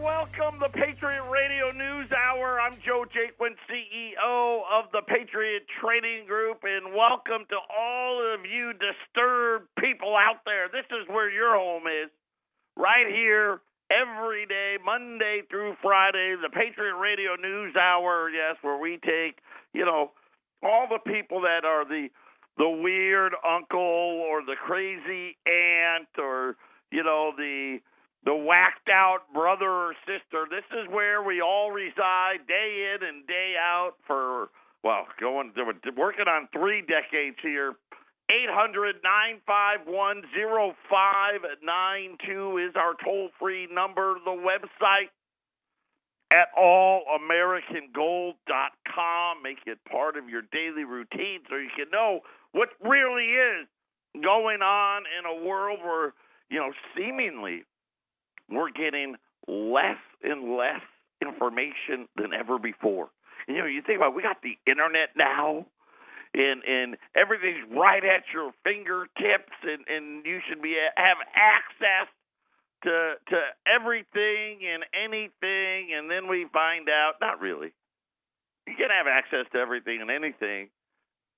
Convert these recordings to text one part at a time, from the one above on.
welcome the Patriot Radio News Hour. I'm Joe Jaquint, CEO of the Patriot Trading Group, and welcome to all of you disturbed people out there. This is where your home is, right here, every day, Monday through Friday, the Patriot Radio News Hour, yes, where we take, all the people that are the weird uncle or the crazy aunt or, the whacked out brother or sister. This is where we all reside day in and day out for, working on 3 decades here. 800-951-0592 is our toll-free number. The website at allamericangold.com. Make it part of your daily routine so you can know what really is going on in a world where, seemingly we're getting less and less information than ever before. You think about it, we got the internet now, and everything's right at your fingertips, and you should have access to everything and anything, and then we find out, not really. You can have access to everything and anything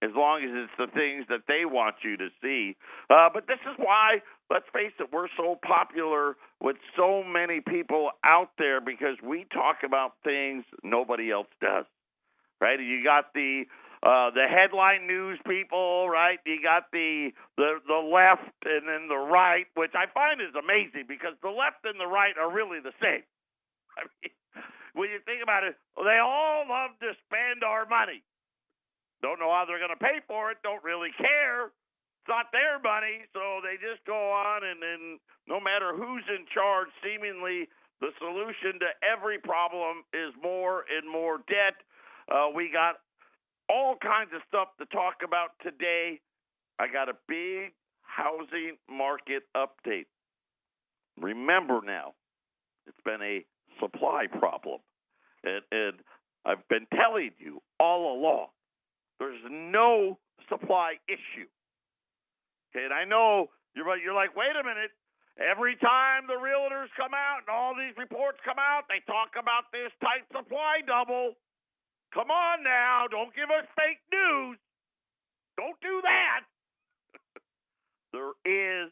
as long as it's the things that they want you to see. But this is why, let's face it, we're so popular with so many people out there, because we talk about things nobody else does, right? You got the headline news people, right? You got the left and then the right, which I find is amazing because the left and the right are really the same. I mean, when you think about it, they all love to spend our money. Don't know how they're going to pay for it, don't really care. It's not their money, so they just go on, and then no matter who's in charge, seemingly the solution to every problem is more and more debt. We got all kinds of stuff to talk about today. I got a big housing market update. Remember now, it's been a supply problem. And I've been telling you all along, there's no supply issue. Okay, and I know you're like, wait a minute. Every time the realtors come out and all these reports come out, they talk about this tight supply double. Come on now, don't give us fake news. Don't do that. There is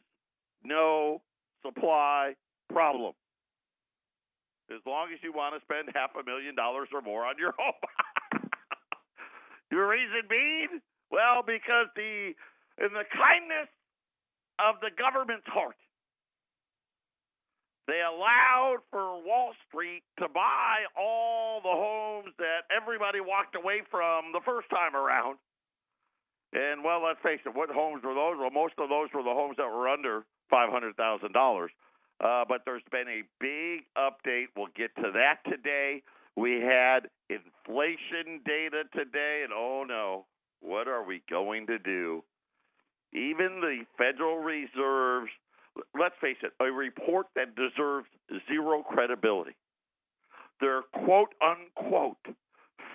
no supply problem. As long as you want to spend $500,000 or more on your home. Your reason being? Well, because in the kindness of the government's heart, they allowed for Wall Street to buy all the homes that everybody walked away from the first time around. And, well, let's face it, what homes were those? Well, most of those were the homes that were under $500,000. But there's been a big update. We'll get to that today. We had inflation data today, and oh no, what are we going to do? Even the Federal Reserve's, let's face it, a report that deserves zero credibility. Their quote-unquote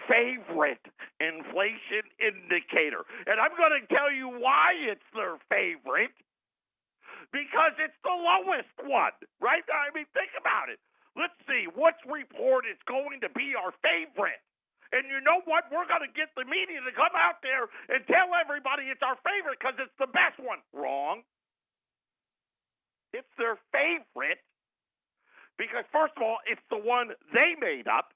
favorite inflation indicator. And I'm going to tell you why it's their favorite. Because it's the lowest one, right? I mean, think about it. Let's see, which report is going to be our favorite? And you know what? We're going to get the media to come out there and tell everybody it's our favorite because it's the best one. Wrong. It's their favorite because, first of all, it's the one they made up.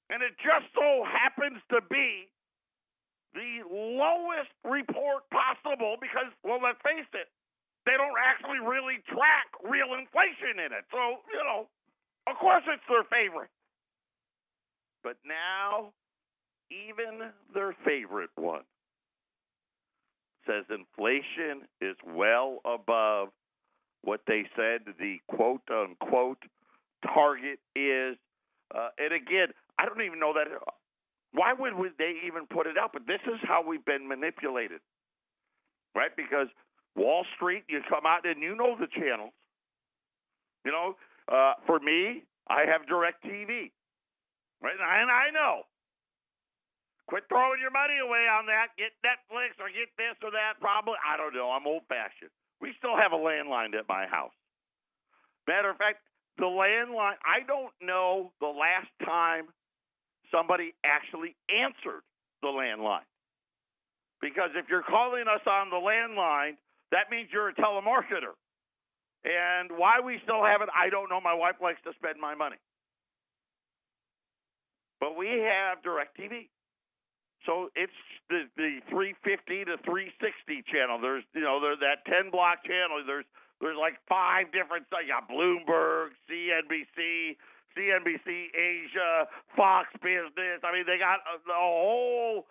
And it just so happens to be the lowest report possible because, well, let's face it, they don't actually really track real inflation in it. So, of course it's their favorite. But now, even their favorite one says inflation is well above what they said the quote-unquote target is. And again, I don't even know that. Why would they even put it out? But this is how we've been manipulated, right? Because Wall Street, you come out and you know the channels. For me, I have DirecTV, right? And I know. Quit throwing your money away on that. Get Netflix or get this or that. Probably, I don't know. I'm old-fashioned. We still have a landline at my house. Matter of fact, The landline, I don't know the last time somebody actually answered the landline. Because if you're calling us on the landline, that means you're a telemarketer. And why we still have it, I don't know. My wife likes to spend my money. But we have DirecTV. So it's the 350 to 360 channel. There's that 10 block channel. There's like 5 different sites. You got Bloomberg, CNBC, Asia, Fox Business. I mean, they got a whole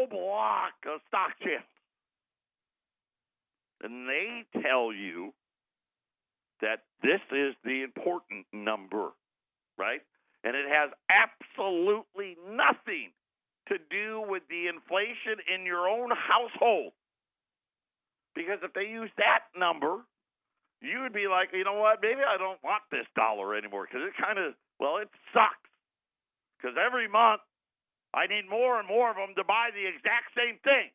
block of stock channels. And they tell you that this is the important number, right? And it has absolutely nothing to do with the inflation in your own household. Because if they use that number, you would be like, you know what, maybe I don't want this dollar anymore because it it sucks. Because every month I need more and more of them to buy the exact same thing.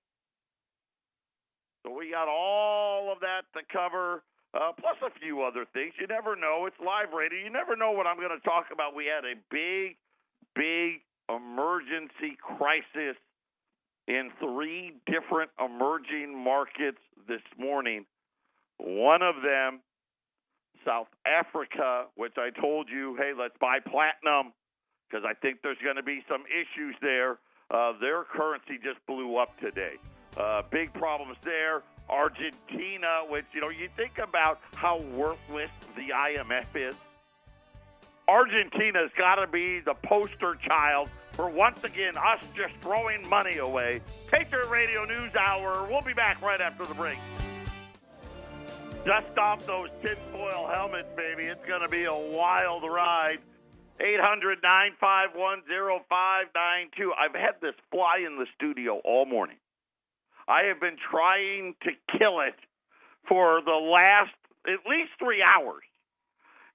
So we got all of that to cover, plus a few other things. You never know. It's live radio. You never know what I'm going to talk about. We had a big emergency crisis in 3 different emerging markets this morning. One of them, South Africa, which I told you, hey, let's buy platinum because I think there's going to be some issues there. Their currency just blew up today. Big problems there. Argentina, which, you think about how worthless the IMF is. Argentina's got to be the poster child for, once again, us just throwing money away. Patriot Radio News Hour. We'll be back right after the break. Dust off those tinfoil helmets, baby. It's going to be a wild ride. 800-951-0592. I've had this fly in the studio all morning. I have been trying to kill it for the last at least 3 hours.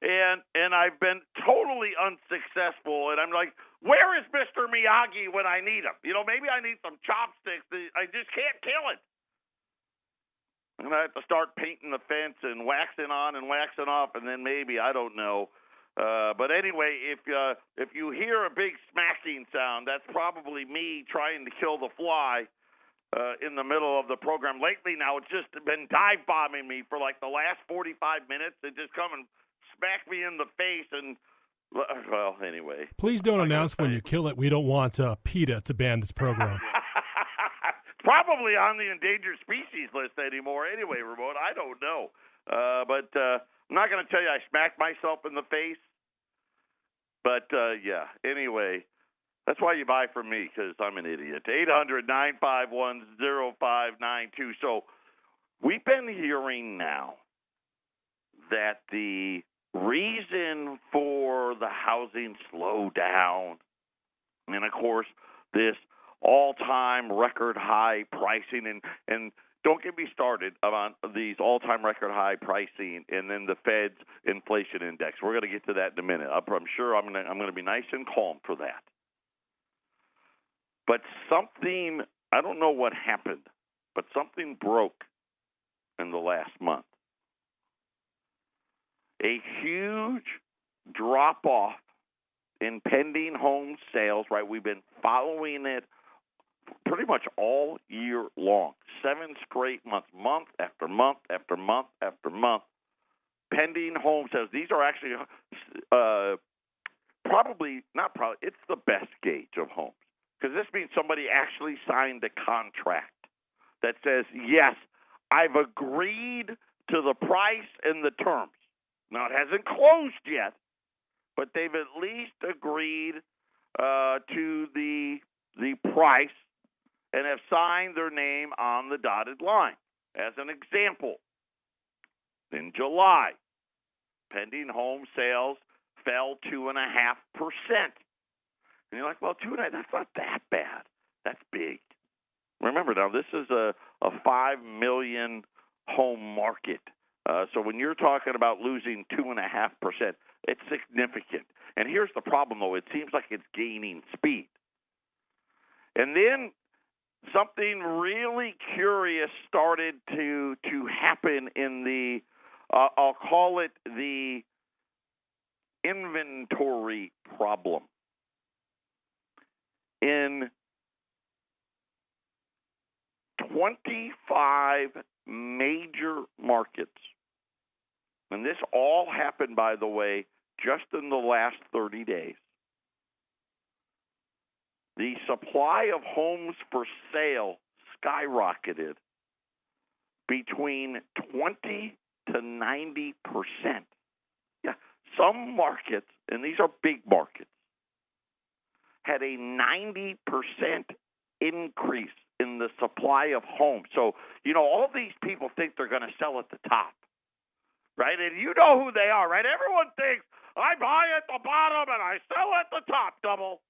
And I've been totally unsuccessful. And I'm like, where is Mr. Miyagi when I need him? Maybe I need some chopsticks. I just can't kill it. And I have to start painting the fence and waxing on and waxing off, and then maybe, I don't know. But anyway, if you hear a big smacking sound, that's probably me trying to kill the fly in the middle of the program. Lately now, it's just been dive bombing me for like the last 45 minutes. It just come and smack me in the face and, well, anyway. Please don't announce when you kill it. We don't want PETA to ban this program. Probably on the endangered species list anymore anyway, Ramon. I don't know. But I'm not going to tell you I smacked myself in the face. But, yeah, anyway, that's why you buy from me, because I'm an idiot. 800-951-0592. So we've been hearing now that the reason for the housing slowdown, and, of course, this all-time record high pricing, and don't get me started on these all-time record high pricing and then the Fed's inflation index. We're going to get to that in a minute. I'm sure I'm going to be nice and calm for that. But something, I don't know what happened, but something broke in the last month. A huge drop-off in pending home sales, right? We've been following it pretty much all year long. 7 straight months, month after month after month after month. Pending home sales. These are actually it's the best gauge of homes. Because this means somebody actually signed a contract that says, yes, I've agreed to the price and the terms. Now, it hasn't closed yet, but they've at least agreed to the price and have signed their name on the dotted line. As an example, in July, pending home sales fell 2.5%. And you're like, well, 2.5%, that's not that bad. That's big. Remember, now, this is a 5 million home market. So when you're talking about losing 2.5%, it's significant. And here's the problem, though. It seems like it's gaining speed. And then something really curious started to happen in the, I'll call it the inventory problem. In 25 major markets, and this all happened, by the way, just in the last 30 days, the supply of homes for sale skyrocketed between 20 to 90%. Yeah, some markets, and these are big markets, had a 90% increase in the supply of homes. So, all these people think they're going to sell at the top, right? And you know who they are, right? Everyone thinks, I buy at the bottom and I sell at the top, double.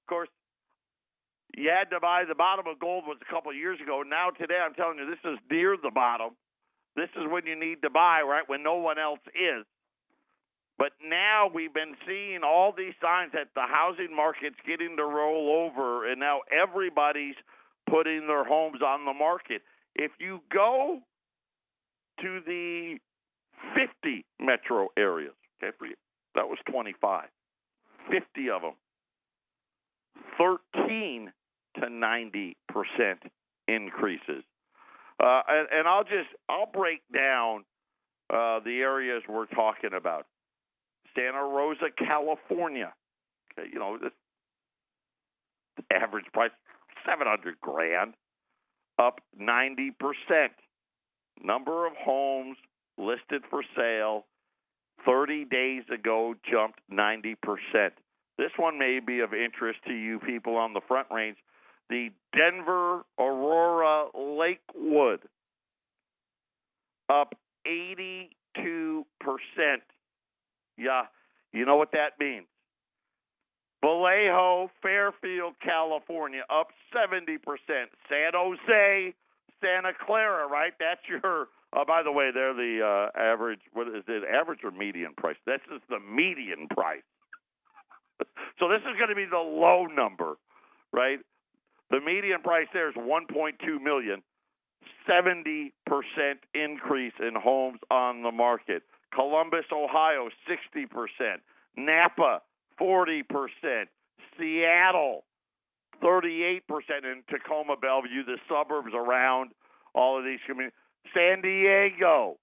Of course, you had to buy the bottom of gold was a couple of years ago. Now today, I'm telling you, this is near the bottom. This is when you need to buy, right, when no one else is. But now we've been seeing all these signs that the housing market's getting to roll over, and now everybody's putting their homes on the market. If you go to the 50 metro areas, okay, that was 25, 50 of them, 13 to 90% increases. And I'll break down the areas we're talking about. Santa Rosa, California. Okay, this average price $700,000, up 90%. Number of homes listed for sale 30 days ago jumped 90%. This one may be of interest to you people on the Front Range. The Denver Aurora Lakewood, up 82%. Yeah, you know what that means. Vallejo, Fairfield, California, up 70%. San Jose, Santa Clara, right? That's your, by the way, they're the average, what is it, average or median price? This is the median price. So this is going to be the low number, right? The median price there is $1.2 million, 70% increase in homes on the market. Columbus, Ohio, 60%. Napa, 40%. Seattle, 38%. In Tacoma, Bellevue, the suburbs around all of these communities. San Diego,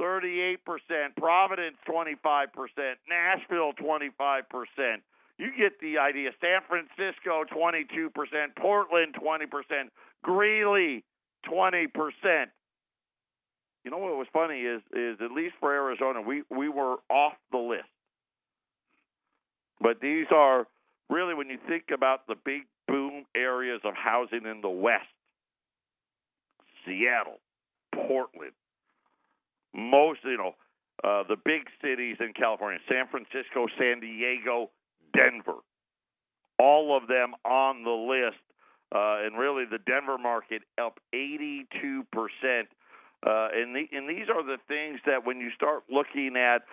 38%. Providence, 25%. Nashville, 25%. You get the idea. San Francisco, 22%. Portland, 20%. Greeley, 20%. You know what was funny is at least for Arizona, we were off the list. But these are really, when you think about the big boom areas of housing in the West, Seattle, Portland, most, the big cities in California, San Francisco, San Diego, Denver, all of them on the list. And really the Denver market up 82%. And these are the things that when you start looking at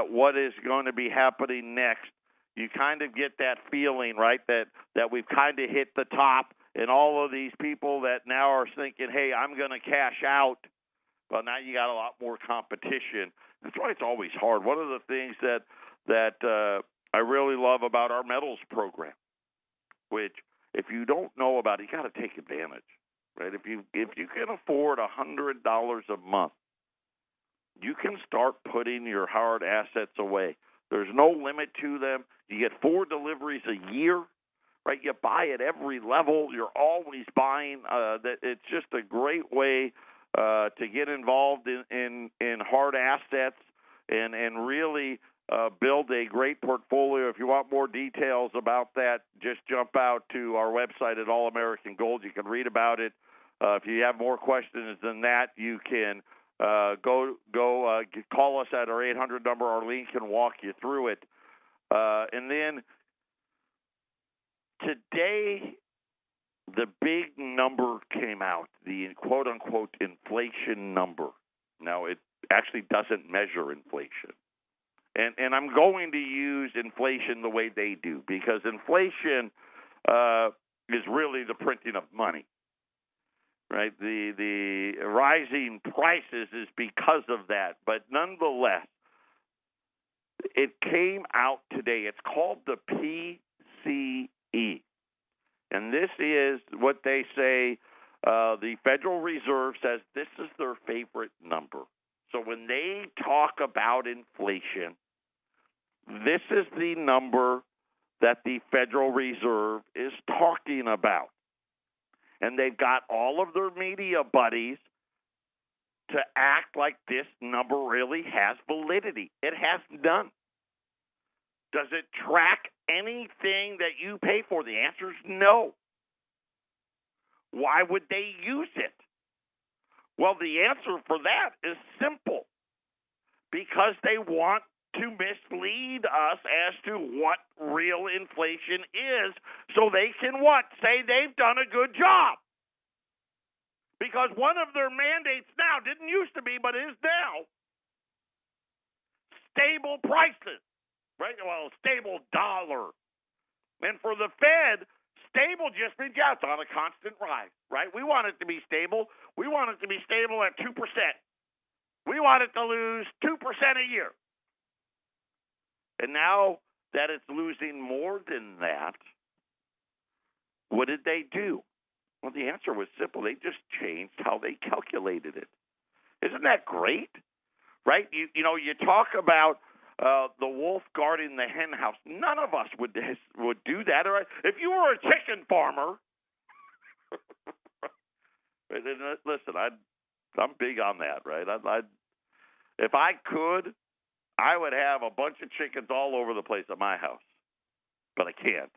what is going to be happening next, you kind of get that feeling, right, that we've kind of hit the top, and all of these people that now are thinking, hey, I'm going to cash out. Well, now you got a lot more competition. That's why it's always hard. One of the things that I really love about our metals program, which if you don't know about it, you got to take advantage. Right? If you can afford $100 a month, you can start putting your hard assets away. There's no limit to them. You get 4 deliveries a year, right? You buy at every level. You're always buying. It's just a great way to get involved in hard assets and really build a great portfolio. If you want more details about that, just jump out to our website at All American Gold. You can read about it. If you have more questions than that, you can call us at our 800 number. Arlene can walk you through it. And then today, the big number came out, the quote-unquote inflation number. Now, it actually doesn't measure inflation. And I'm going to use inflation the way they do, because inflation is really the printing of money. Right, the rising prices is because of that, but nonetheless, It came out today. It's called the PCE. And this is what they say, the Federal Reserve says this is their favorite number. So when they talk about inflation, this is the number that the Federal Reserve is talking about. And they've got all of their media buddies to act like this number really has validity. It has none. Does it track anything that you pay for? The answer is no. Why would they use it? Well, the answer for that is simple. Because they want to mislead us as to what real inflation is so they can what? Say they've done a good job. Because one of their mandates now, didn't used to be, but is now, stable prices. Right? Well, stable dollar. And for the Fed, stable just means, yeah, it's on a constant rise, right? We want it to be stable. We want it to be stable at 2%. We want it to lose 2% a year. And now that it's losing more than that, what did they do? Well, the answer was simple. They just changed how they calculated it. Isn't that great? Right? You talk about the wolf guarding the hen house. None of us would do that. Right? If you were a chicken farmer, listen, I'm big on that, right? If I could, I would have a bunch of chickens all over the place at my house, but I can't.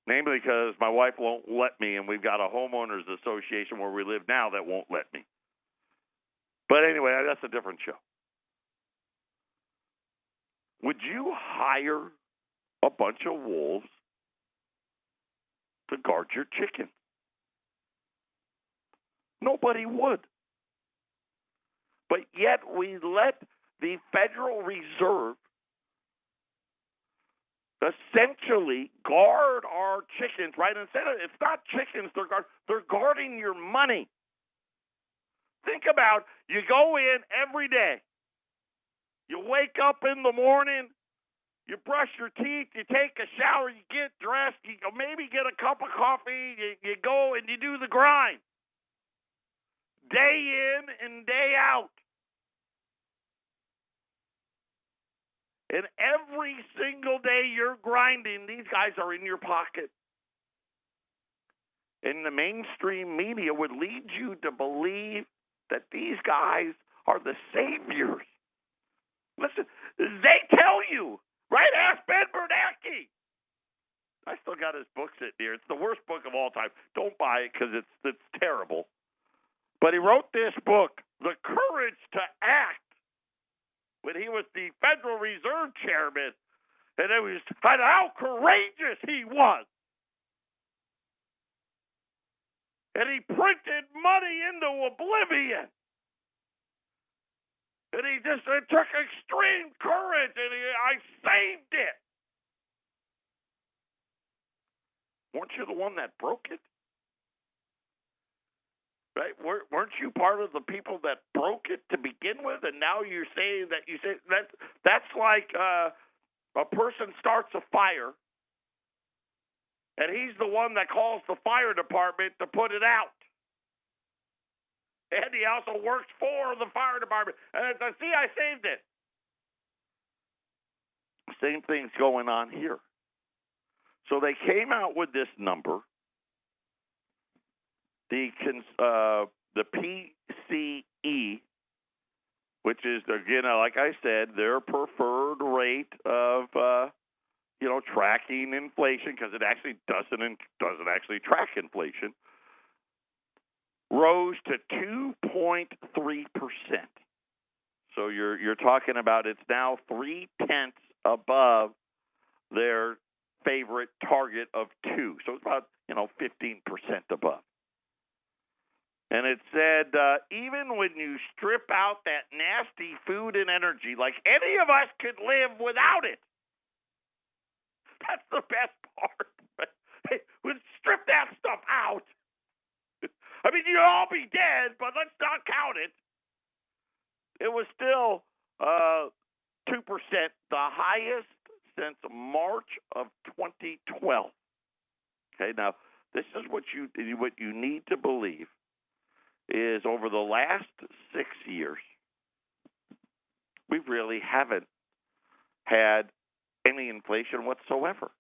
Namely because my wife won't let me, and we've got a homeowners association where we live now that won't let me. But anyway, that's a different show. Would you hire a bunch of wolves to guard your chickens? Nobody would. But yet we let the Federal Reserve essentially guard our chickens, right? Instead of, it's not chickens, they're guarding your money. Think about, you go in every day. You wake up in the morning, you brush your teeth, you take a shower, you get dressed, you maybe get a cup of coffee, you go and you do the grind. Day in and day out. And every single day you're grinding, these guys are in your pocket. And the mainstream media would lead you to believe that these guys are the saviors. Listen, they tell you, right? Ask Ben Bernanke. I still got his book sitting here. It's the worst book of all time. Don't buy it because it's terrible. But he wrote this book, The Courage to Act, when he was the Federal Reserve Chairman, and it was how courageous he was. And he printed money into oblivion. And it took extreme courage, and I saved it. Weren't you the one that broke it? Right? Weren't you part of the people that broke it to begin with? And now you're saying that's like a person starts a fire, and he's the one that calls the fire department to put it out. And he also works for the fire department. And see, I saved it. Same thing's going on here. So they came out with this number. The PCE, which is, again, like I said, their preferred rate of tracking inflation, because it actually doesn't actually track inflation, rose to 2.3%. So you're talking about it's now 0.3 above their favorite target of 2. So it's about 15% above. And it said, even when you strip out that nasty food and energy, like any of us could live without it. That's the best part. Hey, we'd strip that stuff out. I mean, you'd all be dead, but let's not count it. It was still 2%, the highest since March of 2012. Okay, now this is what you need to believe is over the last 6 years, we really haven't had any inflation whatsoever.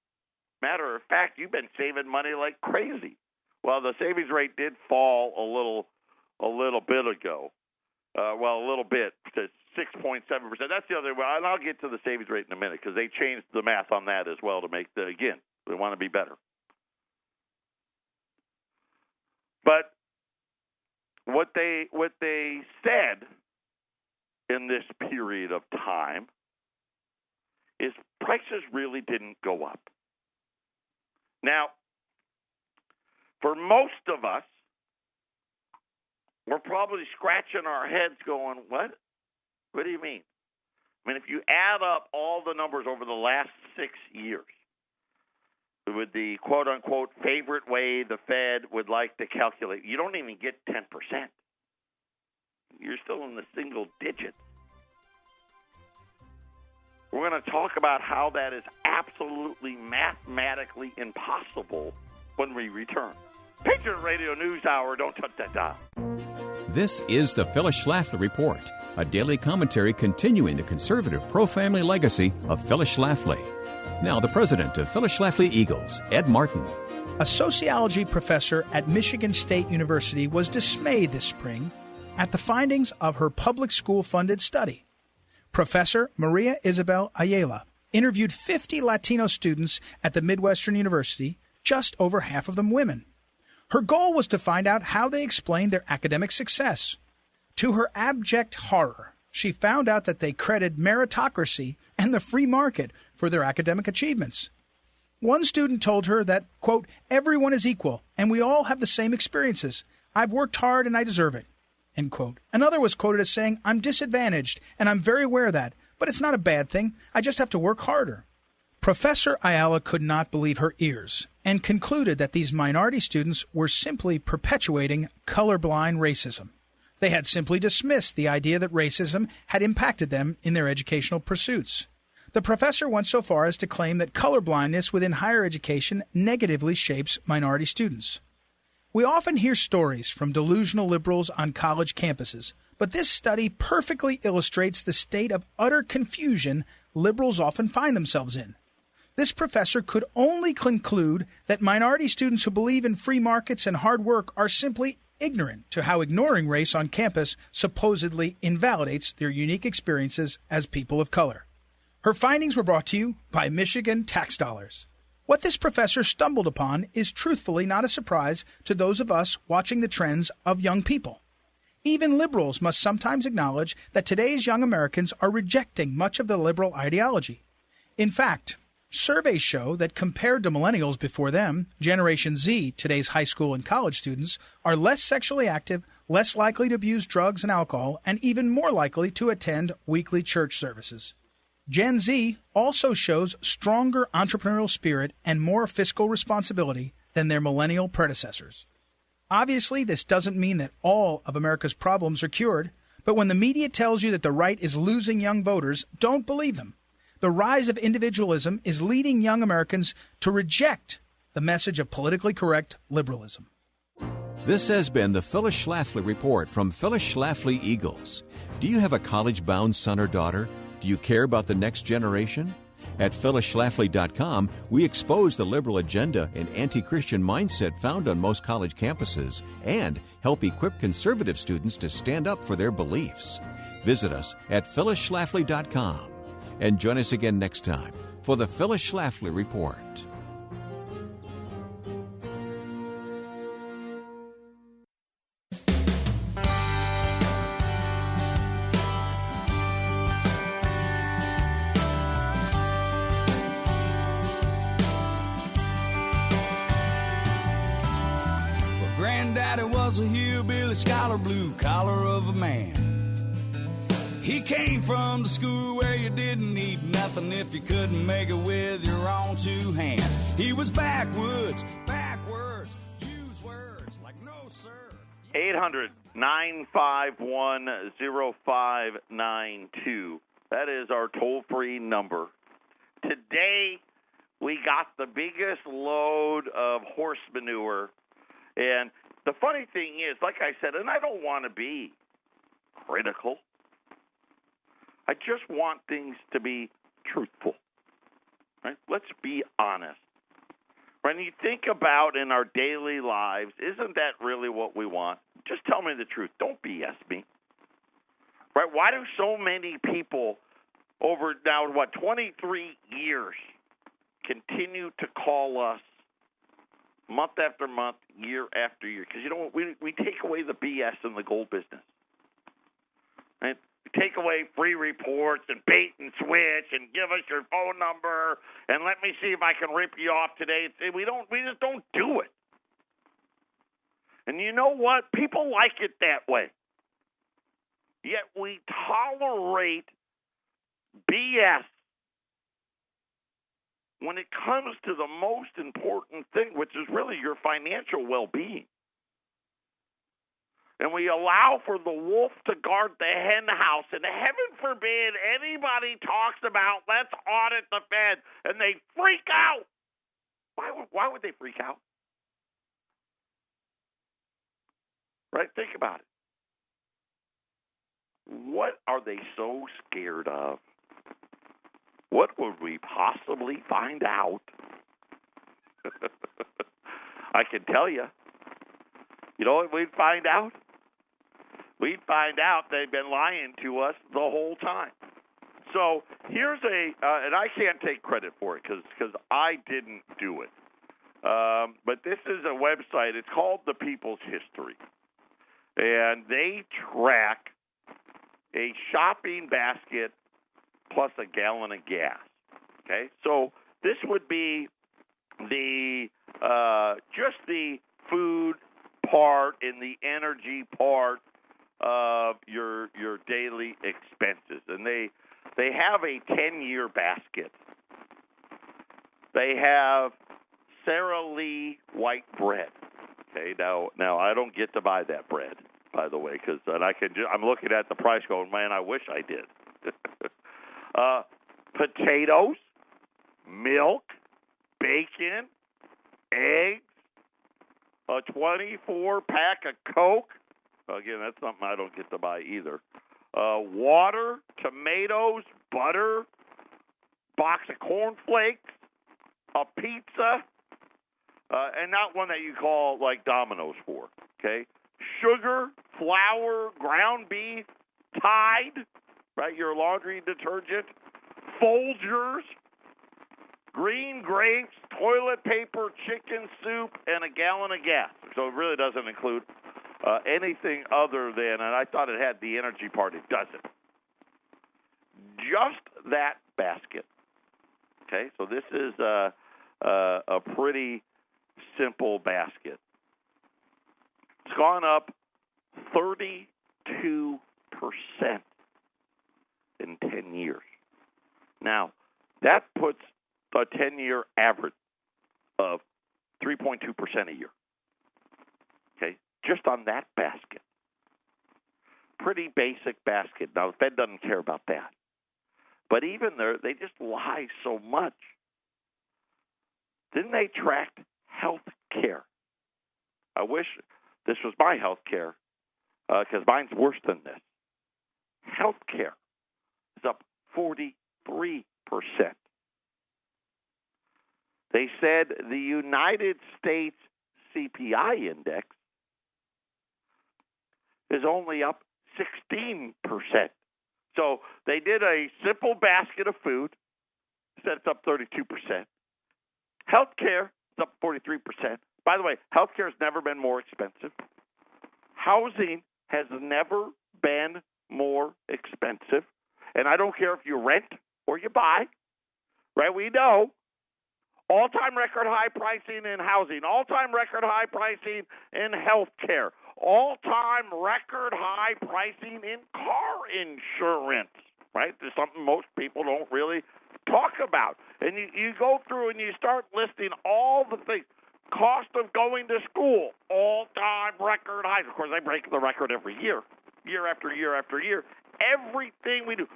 Matter of fact, you've been saving money like crazy. Well, the savings rate did fall a little bit ago. A little bit to 6.7%. That's the other way. And I'll get to the savings rate in a minute because they changed the math on that as well to make again, we want to be better. But what they said in this period of time is prices really didn't go up. Now, for most of us, we're probably scratching our heads going, what? What do you mean? I mean, if you add up all the numbers over the last 6 years, with the quote-unquote favorite way the Fed would like to calculate, you don't even get 10%. You're still in the single digits. We're going to talk about how that is absolutely mathematically impossible when we return. Patriot Radio News Hour. Don't touch that dial. This is the Phyllis Schlafly Report, a daily commentary continuing the conservative pro-family legacy of Phyllis Schlafly. Now, the president of Phyllis Schlafly Eagles, Ed Martin. A sociology professor at Michigan State University was dismayed this spring at the findings of her public school-funded study. Professor Maria Isabel Ayala interviewed 50 Latino students at the Midwestern University, just over half of them women. Her goal was to find out how they explained their academic success. To her abject horror, she found out that they credited meritocracy and the free market for their academic achievements. One student told her that, quote, everyone is equal and we all have the same experiences. I've worked hard and I deserve it, end quote. Another was quoted as saying, I'm disadvantaged and I'm very aware of that, but it's not a bad thing. I just have to work harder. Professor Ayala could not believe her ears and concluded that these minority students were simply perpetuating colorblind racism. They had simply dismissed the idea that racism had impacted them in their educational pursuits. The professor went so far as to claim that colorblindness within higher education negatively shapes minority students. We often hear stories from delusional liberals on college campuses, but this study perfectly illustrates the state of utter confusion liberals often find themselves in. This professor could only conclude that minority students who believe in free markets and hard work are simply ignorant to how ignoring race on campus supposedly invalidates their unique experiences as people of color. Her findings were brought to you by Michigan tax dollars. What this professor stumbled upon is truthfully not a surprise to those of us watching the trends of young people. Even liberals must sometimes acknowledge that today's young Americans are rejecting much of the liberal ideology. In fact, surveys show that compared to millennials before them, Generation Z, today's high school and college students, are less sexually active, less likely to abuse drugs and alcohol, and even more likely to attend weekly church services. Gen Z also shows stronger entrepreneurial spirit and more fiscal responsibility than their millennial predecessors. Obviously, this doesn't mean that all of America's problems are cured, but when the media tells you that the right is losing young voters, don't believe them. The rise of individualism is leading young Americans to reject the message of politically correct liberalism. This has been the Phyllis Schlafly Report from Phyllis Schlafly Eagles. Do you have a college-bound son or daughter? Do you care about the next generation? At phyllisschlafly.com, we expose the liberal agenda and anti-Christian mindset found on most college campuses and help equip conservative students to stand up for their beliefs. Visit us at phyllisschlafly.com. And join us again next time for the Phyllis Schlafly Report. Well, Granddaddy was a hillbilly scholar, blue collar of a man. He came from the school where you didn't need nothing if you couldn't make it with your own two hands. He was backwards, use words like no, sir. 800-951-0592. That is our toll-free number. Today, we got the biggest load of horse manure. And the funny thing is, like I said, and I don't want to be critical. I just want things to be truthful. Right? Let's be honest. When you think about in our daily lives, isn't that really what we want? Just tell me the truth. Don't BS me. Right? Why do so many people over now, 23 years continue to call us month after month, year after year? Because you know what? We take away the BS in the gold business. Right? We take away free reports and bait and switch and give us your phone number and let me see if I can rip you off today. We just don't do it. And you know what? People like it that way. Yet we tolerate BS when it comes to the most important thing, which is really your financial well-being. And we allow for the wolf to guard the hen house. And heaven forbid anybody talks about, let's audit the Fed, and they freak out. Why would they freak out? Right? Think about it. What are they so scared of? What would we possibly find out? I can tell you. You know what we'd find out? We'd find out they've been lying to us the whole time. So here's and I can't take credit for it because I didn't do it. But this is a website. It's called The People's History. And they track a shopping basket plus a gallon of gas. Okay? So this would be the just the food part and the energy part of your daily expenses. And they have a 10-year basket. They have Sara Lee white bread. Okay, now I don't get to buy that bread, by the way, because I'm looking at the price going, man, I wish I did. Potatoes, milk, bacon, eggs, a 24-pack of Coke. Again, that's something I don't get to buy either. Water, tomatoes, butter, box of cornflakes, a pizza, and not one that you call like Domino's for, okay? Sugar, flour, ground beef, Tide, right, your laundry detergent, Folgers, green grapes, toilet paper, chicken soup, and a gallon of gas. So it really doesn't include anything other than, and I thought it had the energy part. It doesn't. Just that basket. Okay, so this is a pretty simple basket. It's gone up 32% in 10 years. Now, that puts a 10-year average of 3.2% a year. Okay, just on that basket. Pretty basic basket. Now, the Fed doesn't care about that. But even there, they just lie so much. Then they tracked health care. I wish this was my health care because mine's worse than this. Health care is up 43%. They said the United States CPI index is only up 16%. So they did a simple basket of food, said it's up 32%. Healthcare is up 43%. By the way, healthcare has never been more expensive. Housing has never been more expensive. And I don't care if you rent or you buy, right? We know all-time record high pricing in housing, all-time record high pricing in healthcare, all-time record high pricing in car insurance, right? There's something most people don't really talk about. And you go through and you start listing all the things. Cost of going to school, all-time record highs. Of course, they break the record every year, year after year after year. Everything we do.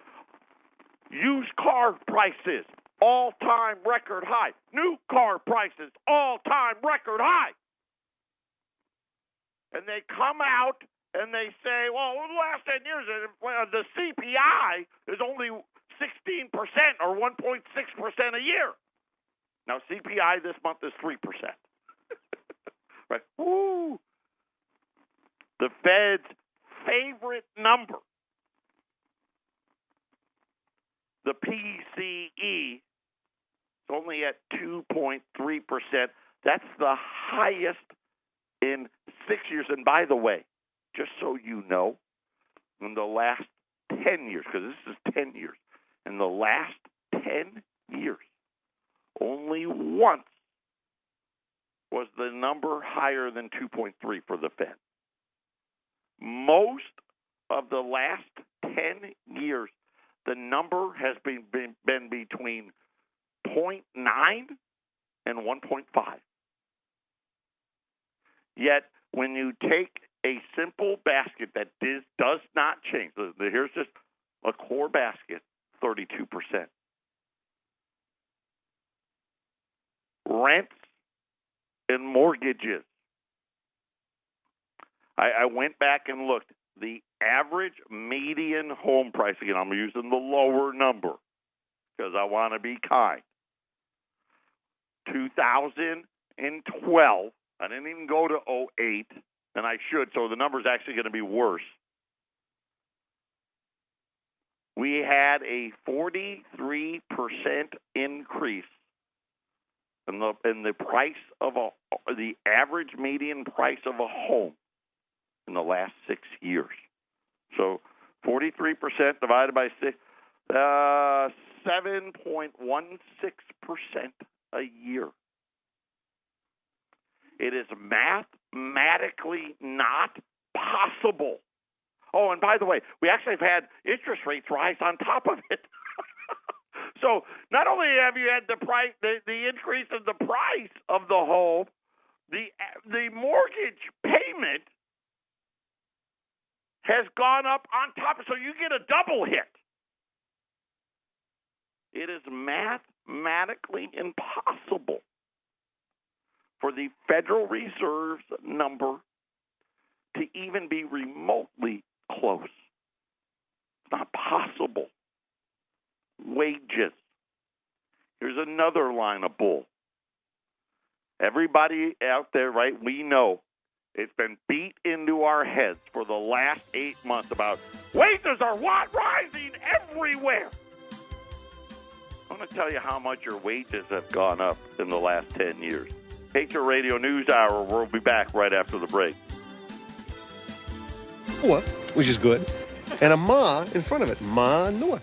Used car prices, all-time record high. New car prices, all-time record high. And they come out and they say, well, over the last 10 years, the CPI is only 16% or 1.6% a year. Now, CPI this month is 3%. Right? Woo! The Fed's favorite number, the PCE, is only at 2.3%. That's the highest in 6 years. And by the way, just so you know, in the last 10 years, because this is 10 years, in the last 10 years, only once was the number higher than 2.3 for the Fed. Most of the last 10 years, the number has been between 0.9 and 1.5. Yet, when you take a simple basket that does not change, here's just a core basket, 32%. Rents and mortgages. I went back and looked. The average median home price, again, I'm using the lower number because I want to be kind. 2012, I didn't even go to 08, and I should, so the number's actually going to be worse. We had a 43% increase in the price of the average median price of a home in the last 6 years. So 43% divided by 6, 7.16% a year. It is mathematically not possible. Oh, and by the way, we actually have had interest rates rise on top of it. So not only have you had the increase in the price of the home, the mortgage payment has gone up on top, so you get a double hit. It is mathematically impossible for the Federal Reserve's number to even be remotely close. It's not possible. Wages. Here's another line of bull. Everybody out there, right, we know it's been beat into our heads for the last 8 months about wages are rising everywhere. I'm going to tell you how much your wages have gone up in the last 10 years. Patriot Radio News Hour. We'll be back right after the break. Which is good, and a ma in front of it, manure.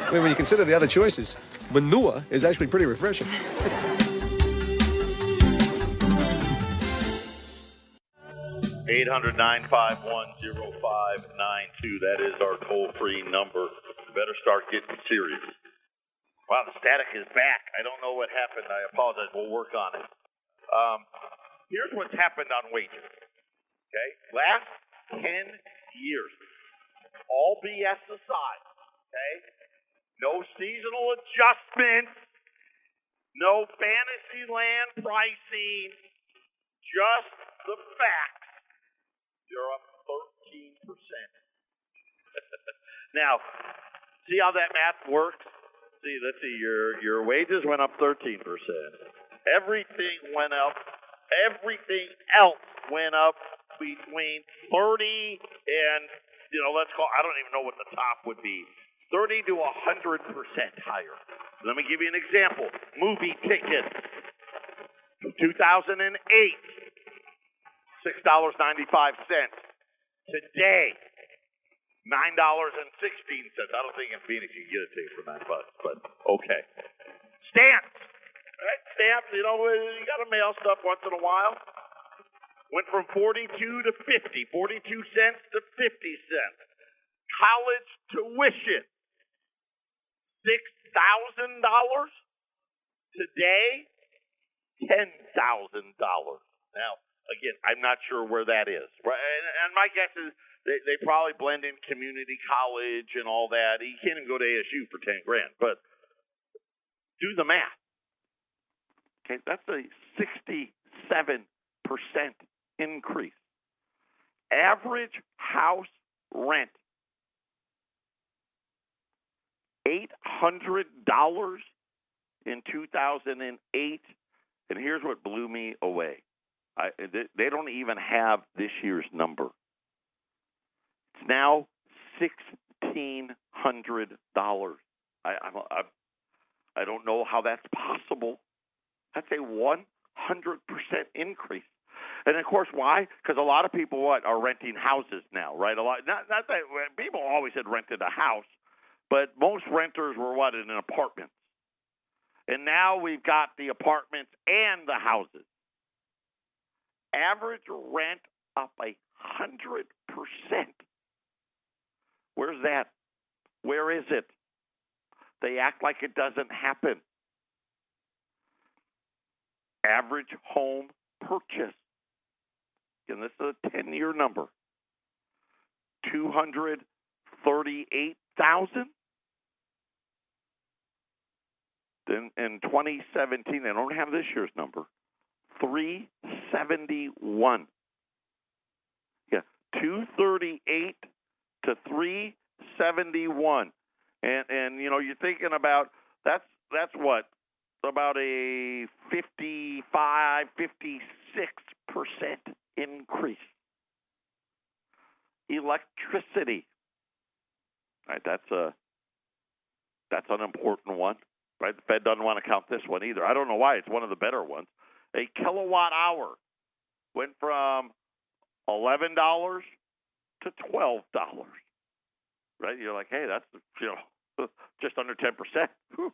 I mean, when you consider the other choices, manure is actually pretty refreshing. 800-951-0592. That is our toll-free number. You better start getting serious. Wow, the static is back. I don't know what happened. I apologize. We'll work on it. Here's what's happened on wages. Okay? Last 10 years, all BS aside, okay? No seasonal adjustments, no fantasy land pricing, just the facts. You're up 13%. Now, see how that math works? Let's see, your wages went up 13%. Everything went up. Everything else went up between 30 and, let's call, I don't even know what the top would be, 30 to 100% higher. Let me give you an example. Movie tickets. 2008, $6.95. Today, $9.16. I don't think in Phoenix you can get it to you for $9, but okay. Stamps. Right? Stamps, you got to mail stuff once in a while. Went from 42 to 50, 42 cents to 50 cents. College tuition, $6,000. Today, $10,000. Now, again, I'm not sure where that is. And my guess is They probably blend in community college and all that. You can't even go to ASU for $10,000, but do the math. Okay, that's a 67% increase. Average house rent, $800 in 2008. And here's what blew me away. They don't even have this year's number. It's now $1,600. I don't know how that's possible. That's a 100% increase. And of course, why? Because a lot of people are renting houses now, right? Not that people always had rented a house, but most renters were in an apartment. And now we've got the apartments and the houses. Average rent up 100%. Where's that? Where is it? They act like it doesn't happen. Average home purchase. And this is a 10-year number. $238,000. Then in 2017, they don't have this year's number. $371. Yeah, 238 to 371. And you know, you're thinking about that's what? About a 55, 56% increase. Electricity. Right, that's an important one. Right, the Fed doesn't want to count this one either. I don't know why. It's one of the better ones. A kilowatt hour went from $11 to $12. Right, you're like, hey, that's just under 10%. Whew.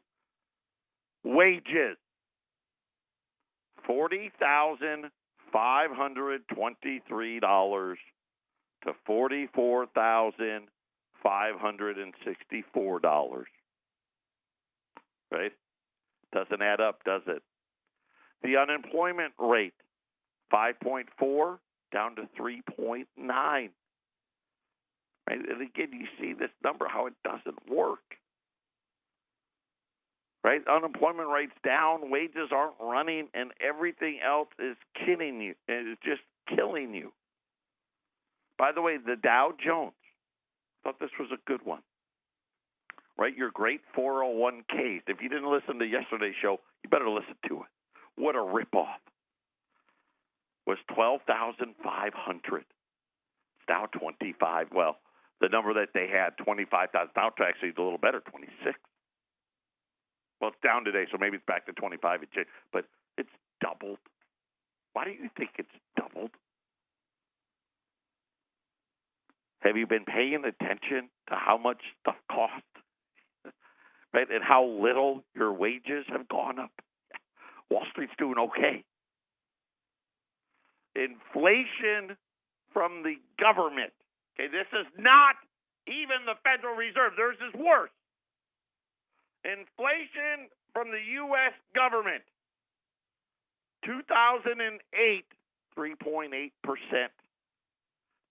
Wages, $40,523 to $44,564. Right? Doesn't add up, does it? The unemployment rate, 5.4 down to 3.9. Right? And again, you see this number, how it doesn't work. Right? Unemployment rate's down, wages aren't running, and everything else is killing you. It's just killing you. By the way, the Dow Jones, I thought this was a good one. Right? Your great 401ks. If you didn't listen to yesterday's show, you better listen to it. What a ripoff. Was 12,500. It's now 25. Well, the number that they had, 25,000. Now it's actually a little better, 26. Well, it's down today, so maybe it's back to 25. But it's doubled. Why do you think it's doubled? Have you been paying attention to how much stuff costs? Right? And how little your wages have gone up? Wall Street's doing okay. Inflation from the government. Okay, this is not even the Federal Reserve. Theirs is worse. Inflation from the U.S. government. 2008, 3.8%.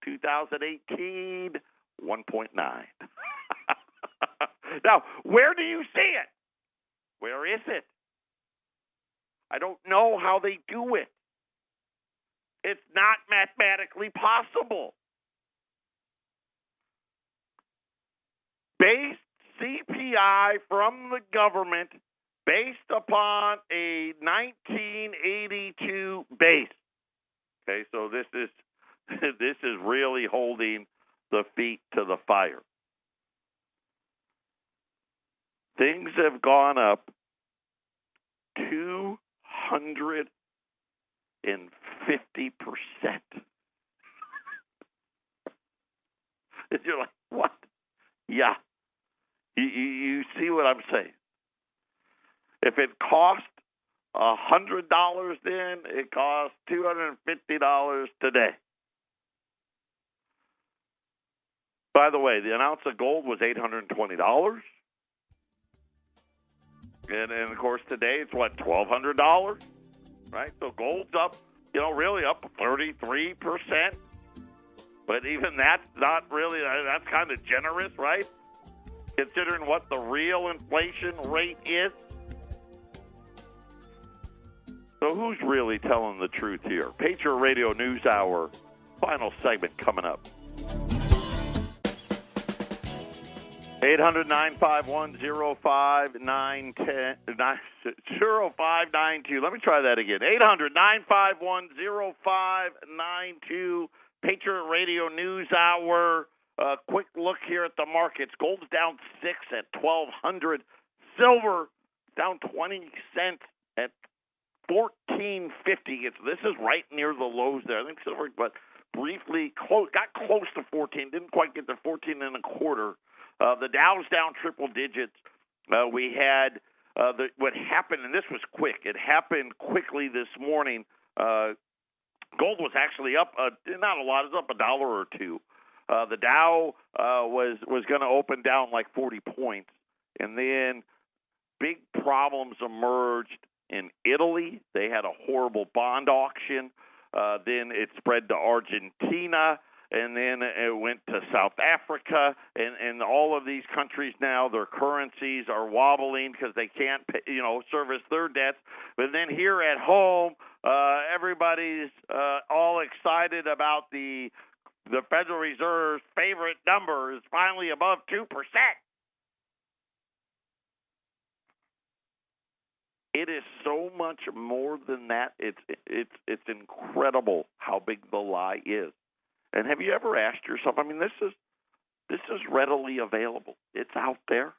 2018, 1.9%. Now, where do you see it? Where is it? I don't know how they do it. It's not mathematically possible. Base CPI from the government based upon a 1982 base. Okay, so this is really holding the feet to the fire. Things have gone up 250%. You're like, what? Yeah. You see what I'm saying? If it cost $100 then, it costs $250 today. By the way, the ounce of gold was $820. And of course, today it's what, $1,200? Right? So gold's up, really up 33%. But even that's not really, that's kind of generous, right? Considering what the real inflation rate is. So who's really telling the truth here? Patriot Radio News Hour, final segment coming up. 800-951-0592. Let me try that again. 800-951-0592. Patriot Radio News Hour. Quick look here at the markets. Gold's down 6 at $1,200. Silver down 20 cents at $14.50. This is right near the lows there. I think silver, but briefly got close to 14. Didn't quite get to 14 and a quarter. The Dow's down triple digits. We had what happened, and this was quick. It happened quickly this morning. Gold was actually up, not a lot. It was up $1 or $2. The Dow was going to open down like 40 points, and then big problems emerged in Italy. They had a horrible bond auction. Then it spread to Argentina, and then it went to South Africa, and all of these countries now, their currencies are wobbling because they can't pay, service their debts. But then here at home, everybody's all excited about the Federal Reserve's favorite number is finally above 2%. It is so much more than that. It's incredible how big the lie is. And have you ever asked yourself? I mean, this is readily available. It's out there.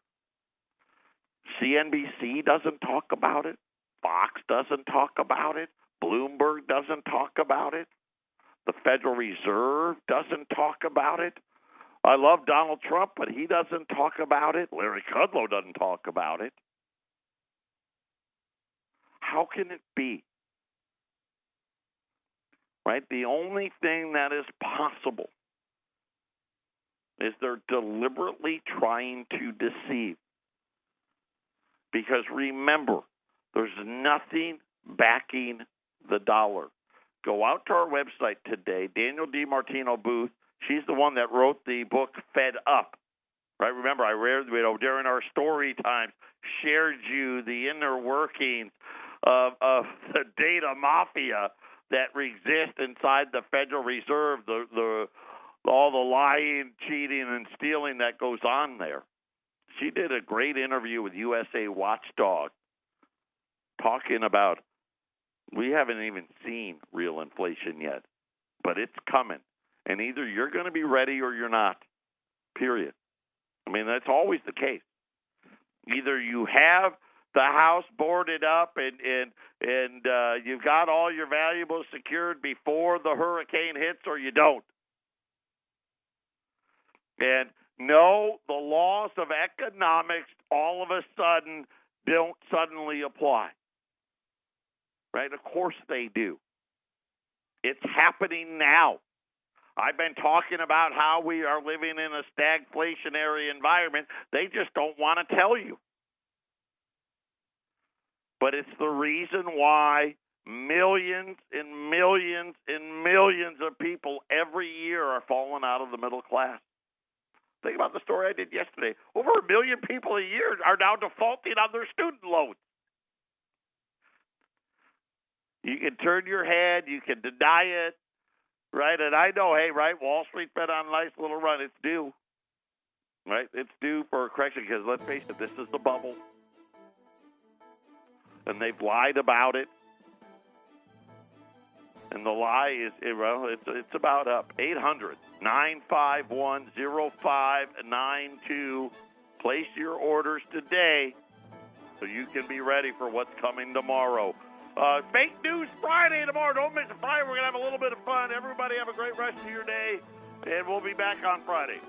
CNBC doesn't talk about it. Fox doesn't talk about it. Bloomberg doesn't talk about it. The Federal Reserve doesn't talk about it. I love Donald Trump, but he doesn't talk about it. Larry Kudlow doesn't talk about it. How can it be? Right? The only thing that is possible is they're deliberately trying to deceive. Because remember, there's nothing backing the dollar. Go out to our website today. Daniel DiMartino Booth, she's the one that wrote the book Fed Up. Right? Remember, I read, during our story times, shared you the inner workings of the data mafia that exists inside the Federal Reserve, all the lying, cheating, and stealing that goes on there. She did a great interview with USA Watchdog talking about we haven't even seen real inflation yet, but it's coming. And either you're going to be ready or you're not, period. I mean, that's always the case. Either you have the house boarded up and you've got all your valuables secured before the hurricane hits, or you don't. And no, the laws of economics all of a sudden don't suddenly apply. Right? Of course they do. It's happening now. I've been talking about how we are living in a stagflationary environment. They just don't want to tell you. But it's the reason why millions and millions and millions of people every year are falling out of the middle class. Think about the story I did yesterday. Over 1 million people a year are now defaulting on their student loans. You can turn your head, you can deny it, right? And I know, hey, right, Wall Street's been on a nice little run. It's due, right? It's due for a correction because, let's face it, this is the bubble. And they've lied about it. And the lie is, well, it's about up. 800-951-0592. Place your orders today so you can be ready for what's coming tomorrow. Fake News Friday tomorrow. Don't miss it. Friday. We're going to have a little bit of fun. Everybody have a great rest of your day, and we'll be back on Friday.